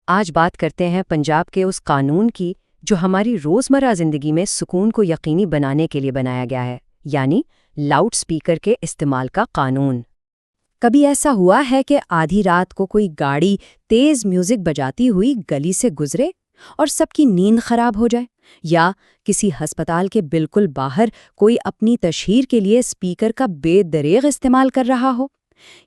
آج بات کرتے ہیں پنجاب کے اس قانون کی جو ہماری روزمرہ زندگی میں سکون کو یقینی بنانے کے لیے بنایا گیا ہے، یعنی لاؤڈ سپیکر کے استعمال کا قانون۔ کبھی ایسا ہوا ہے کہ آدھی رات کو کوئی گاڑی تیز میوزک بجاتی ہوئی گلی سے گزرے اور سب کی نیند خراب ہو جائے، یا کسی ہسپتال کے بالکل باہر کوئی اپنی تشہیر کے لیے سپیکر کا بے دریغ استعمال کر رہا ہو؟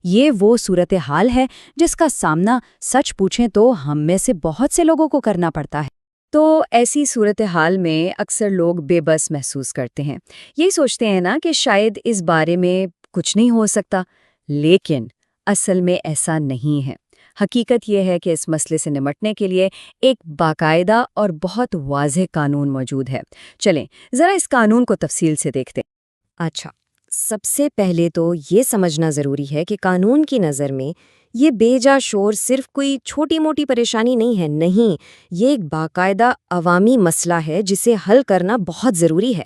یہ وہ صورتحال ہے جس کا سامنا سچ پوچھیں تو ہم میں سے بہت سے لوگوں کو کرنا پڑتا ہے۔ تو ایسی صورتحال میں اکثر لوگ بے بس محسوس کرتے ہیں، یہی سوچتے ہیں نا کہ شاید اس بارے میں کچھ نہیں ہو سکتا، لیکن اصل میں ایسا نہیں ہے۔ حقیقت یہ ہے کہ اس مسئلے سے نمٹنے کے لیے ایک باقاعدہ اور بہت واضح قانون موجود ہے۔ چلیں ذرا اس قانون کو تفصیل سے دیکھتے ہیں۔ اچھا، سب سے پہلے تو یہ سمجھنا ضروری ہے کہ قانون کی نظر میں یہ بے جا شور صرف کوئی چھوٹی موٹی پریشانی نہیں، یہ ایک باقاعدہ عوامی مسئلہ ہے جسے حل کرنا بہت ضروری ہے۔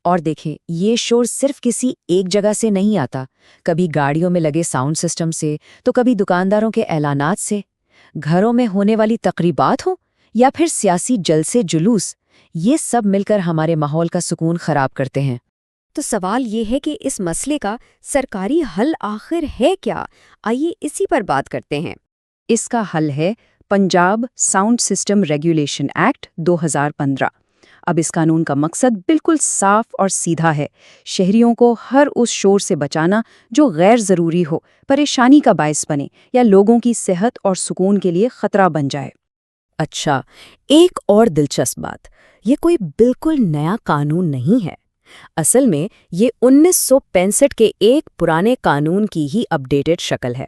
اور دیکھیں، یہ شور صرف کسی ایک جگہ سے نہیں آتا، کبھی گاڑیوں میں لگے ساؤنڈ سسٹم سے، تو کبھی دکانداروں کے اعلانات سے، گھروں میں ہونے والی تقریبات ہوں یا پھر سیاسی جلسے جلوس، یہ سب مل کر ہمارے ماحول کا سکون خراب کرتے ہیں۔ تو سوال یہ ہے کہ اس مسئلے کا سرکاری حل آخر ہے کیا؟ آئیے اسی پر بات کرتے ہیں۔ اس کا حل ہے Punjab sound system regulation act 2015۔ اب اس قانون کا مقصد بالکل صاف اور سیدھا ہے، شہریوں کو ہر اس شور سے بچانا جو غیر ضروری ہو، پریشانی کا باعث بنے یا لوگوں کی صحت اور سکون کے لیے خطرہ بن جائے۔ اچھا، ایک اور دلچسپ بات، یہ کوئی بالکل نیا قانون نہیں ہے۔ اصل میں یہ 1965 کے ایک پرانے قانون کی ہی اپڈیٹڈ شکل ہے۔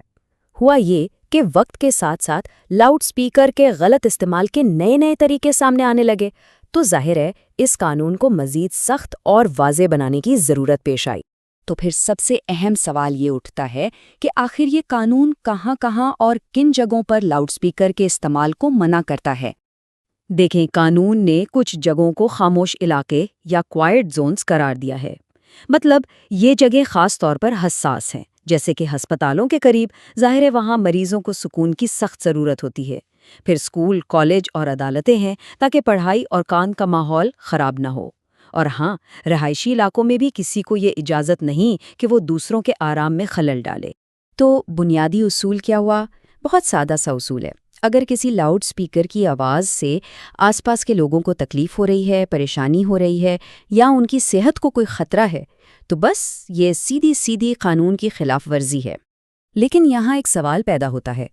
ہوا یہ کہ وقت کے ساتھ ساتھ لاؤڈ سپیکر کے غلط استعمال کے نئے طریقے سامنے آنے لگے، تو ظاہر ہے اس قانون کو مزید سخت اور واضح بنانے کی ضرورت پیش آئی۔ تو پھر سب سے اہم سوال یہ اٹھتا ہے کہ آخر یہ قانون کہاں اور کن جگہوں پر لاؤڈ سپیکر کے استعمال کو منع کرتا ہے؟ دیکھیں، قانون نے کچھ جگہوں کو خاموش علاقے یا کوائٹ زونز قرار دیا ہے۔ مطلب یہ جگہ خاص طور پر حساس ہیں، جیسے کہ ہسپتالوں کے قریب، ظاہر ہے وہاں مریضوں کو سکون کی سخت ضرورت ہوتی ہے۔ پھر اسکول، کالج اور عدالتیں ہیں تاکہ پڑھائی اور کام کا ماحول خراب نہ ہو۔ اور ہاں، رہائشی علاقوں میں بھی کسی کو یہ اجازت نہیں کہ وہ دوسروں کے آرام میں خلل ڈالے۔ تو بنیادی اصول کیا ہوا؟ بہت سادہ سا اصول ہے۔ اگر کسی لاؤڈ سپیکر کی آواز سے آس پاس کے لوگوں کو تکلیف ہو رہی ہے، پریشانی ہو رہی ہے یا ان کی صحت کو کوئی خطرہ ہے، تو بس یہ سیدھی قانون کی خلاف ورزی ہے۔ لیکن یہاں ایک سوال پیدا ہوتا ہے،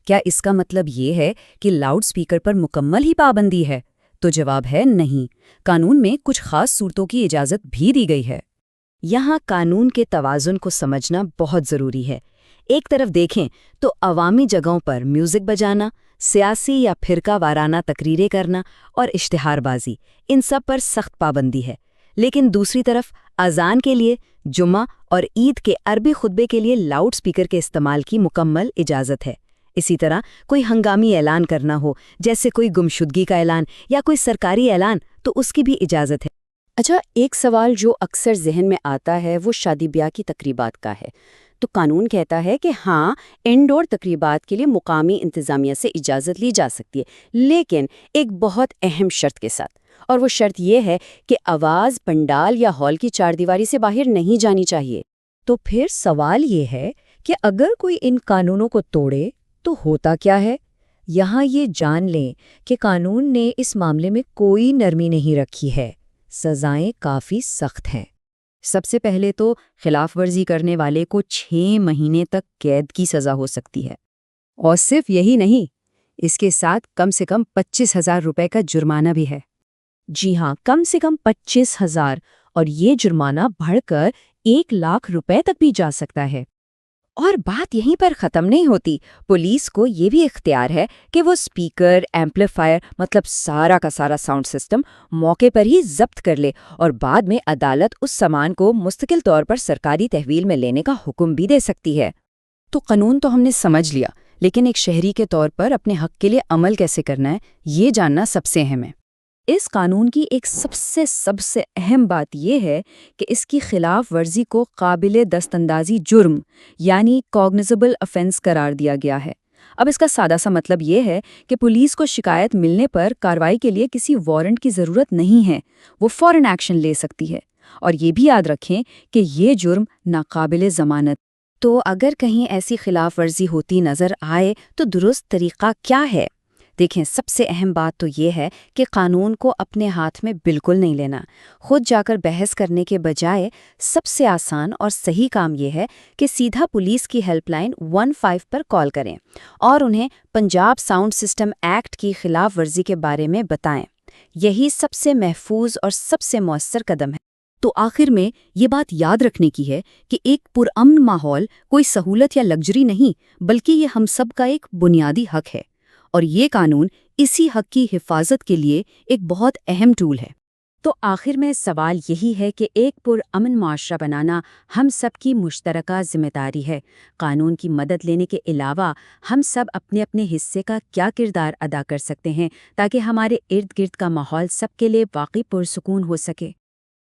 کیا اس کا مطلب یہ ہے کہ لاؤڈ سپیکر پر مکمل ہی پابندی ہے؟ تو جواب ہے نہیں، قانون میں کچھ خاص صورتوں کی اجازت بھی دی گئی ہے۔ یہاں قانون کے توازن کو سمجھنا بہت ضروری ہے۔ ایک طرف دیکھیں تو عوامی جگہوں پر میوزک بجانا، سیاسی یا فرقہ وارانہ تقریریں کرنا اور اشتہار بازی، ان سب پر سخت پابندی ہے۔ لیکن دوسری طرف اذان کے لیے، جمعہ اور عید کے عربی خطبے کے لیے لاؤڈ سپیکر کے استعمال کی مکمل اجازت ہے۔ اسی طرح کوئی ہنگامی اعلان کرنا ہو، جیسے کوئی گمشدگی کا اعلان یا کوئی سرکاری اعلان، تو اس کی بھی اجازت ہے۔ اچھا، ایک سوال جو اکثر ذہن میں آتا ہے وہ شادی بیاہ کی تقریبات کا ہے۔ تو قانون کہتا ہے کہ ہاں، انڈور تقریبات کے لیے مقامی انتظامیہ سے اجازت لی جا سکتی ہے، لیکن ایک بہت اہم شرط کے ساتھ، اور وہ شرط یہ ہے کہ آواز پنڈال یا ہال کی چاردیواری سے باہر نہیں جانی چاہیے۔ تو پھر سوال یہ ہے کہ اگر کوئی ان قانونوں کو توڑے تو ہوتا کیا ہے؟ یہاں یہ جان لیں کہ قانون نے اس معاملے میں کوئی نرمی نہیں رکھی ہے، سزائیں کافی سخت ہیں۔ سب سے پہلے تو خلاف ورزی کرنے والے کو 6 مہینے تک قید کی سزا ہو سکتی ہے، اور صرف یہی نہیں، اس کے ساتھ کم سے کم 25,000 روپے کا جرمانہ بھی ہے۔ جی ہاں، کم سے کم 25,000، اور یہ جرمانہ بڑھ کر 1,00,000 روپے تک بھی جا سکتا ہے۔ اور بات یہیں پر ختم نہیں ہوتی، پولیس کو یہ بھی اختیار ہے کہ وہ سپیکر، ایمپلیفائر، مطلب سارا کا سارا ساؤنڈ سسٹم موقع پر ہی ضبط کر لے، اور بعد میں عدالت اس سامان کو مستقل طور پر سرکاری تحویل میں لینے کا حکم بھی دے سکتی ہے۔ تو قانون تو ہم نے سمجھ لیا، لیکن ایک شہری کے طور پر اپنے حق کے لیے عمل کیسے کرنا ہے، یہ جاننا سب سے اہم ہے۔ اس قانون کی ایک سب سے اہم بات یہ ہے کہ اس کی خلاف ورزی کو قابل دست اندازی جرم، یعنی کوگنیزبل افینس قرار دیا گیا ہے۔ اب اس کا سادہ سا مطلب یہ ہے کہ پولیس کو شکایت ملنے پر کارروائی کے لیے کسی وارنٹ کی ضرورت نہیں ہے، وہ فوراً ایکشن لے سکتی ہے۔ اور یہ بھی یاد رکھیں کہ یہ جرم ناقابل ضمانت۔ تو اگر کہیں ایسی خلاف ورزی ہوتی نظر آئے تو درست طریقہ کیا ہے؟ دیکھیں، سب سے اہم بات تو یہ ہے کہ قانون کو اپنے ہاتھ میں بالکل نہیں لینا۔ خود جا کر بحث کرنے کے بجائے سب سے آسان اور صحیح کام یہ ہے کہ سیدھا پولیس کی ہیلپ لائن 15 پر کال کریں اور انہیں پنجاب ساؤنڈ سسٹم ایکٹ کی خلاف ورزی کے بارے میں بتائیں۔ یہی سب سے محفوظ اور سب سے مؤثر قدم ہے۔ تو آخر میں یہ بات یاد رکھنے کی ہے کہ ایک پرامن ماحول کوئی سہولت یا لگژری نہیں، بلکہ یہ ہم سب کا ایک بنیادی حق ہے، اور یہ قانون اسی حق کی حفاظت کے لیے ایک بہت اہم ٹول ہے۔ تو آخر میں سوال یہی ہے کہ ایک پرامن معاشرہ بنانا ہم سب کی مشترکہ ذمہ داری ہے۔ قانون کی مدد لینے کے علاوہ ہم سب اپنے اپنے حصے کا کیا کردار ادا کر سکتے ہیں تاکہ ہمارے ارد گرد کا ماحول سب کے لیے واقعی پرسکون ہو سکے؟